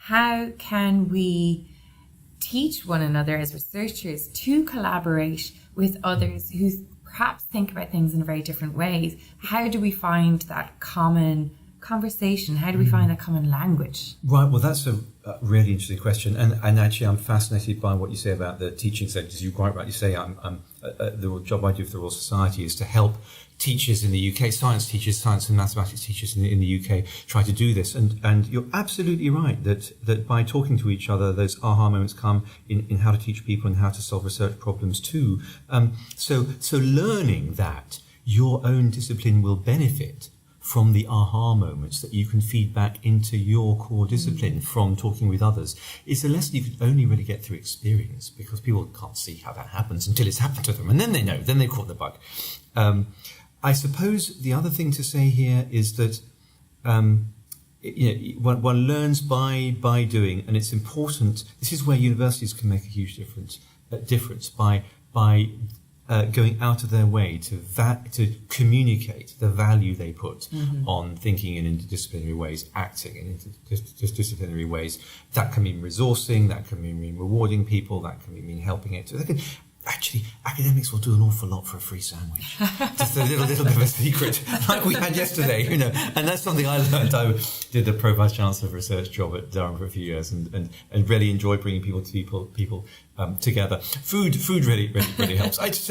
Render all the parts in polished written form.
how can we teach one another as researchers to collaborate with others who perhaps think about things in very different ways? How do we find that common conversation? How do we find that common language? Right, well, that's a really interesting question. And actually, I'm fascinated by what you say about the teaching sectors. You quite rightly say the job I do for the Royal Society is to help teachers in the UK, science teachers, science and mathematics teachers in the UK try to do this. And you're absolutely right that by talking to each other, those aha moments come in how to teach people and how to solve research problems too. So learning that your own discipline will benefit from the aha moments that you can feed back into your core discipline from talking with others is a lesson you can only really get through experience, because people can't see how that happens until it's happened to them, and then they know, then they've caught the bug. I suppose the other thing to say here is that one learns by doing, and it's important. This is where universities can make a huge difference by going out of their way to communicate the value they put on thinking in interdisciplinary ways, acting in interdisciplinary ways. That can mean resourcing, that can mean rewarding people, that can mean helping it. Actually, academics will do an awful lot for a free sandwich. Just a little bit of a secret, like we had yesterday, And that's something I learned. I did the Pro Vice Chancellor of Research job at Durham for a few years, and really enjoyed bringing people together. Food really helps. It's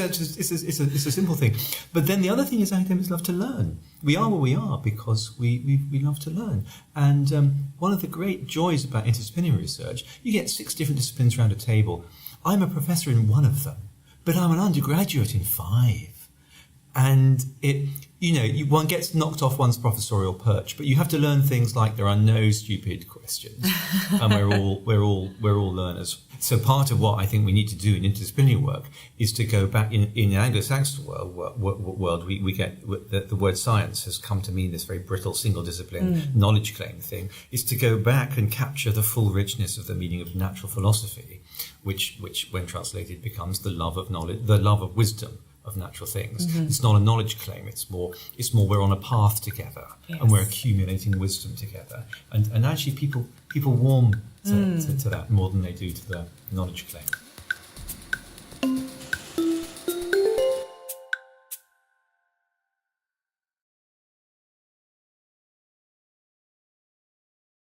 a simple thing. But then the other thing is academics love to learn. We are where we are because we love to learn. And one of the great joys about interdisciplinary research, you get 6 different disciplines around a table. I'm a professor in one of them, but I'm an undergraduate in 5. And one gets knocked off one's professorial perch, but you have to learn things like there are no stupid questions, and we're all learners. So part of what I think we need to do in interdisciplinary work is to go back in the Anglo-Saxon world. We get the word science has come to mean this very brittle single discipline knowledge claim thing. Is to go back and capture the full richness of the meaning of natural philosophy, which when translated becomes the love of knowledge, the love of wisdom of natural things. It's not a knowledge claim. It's more we're on a path together, and we're accumulating wisdom together. And actually people warm to that more than they do to the knowledge claim.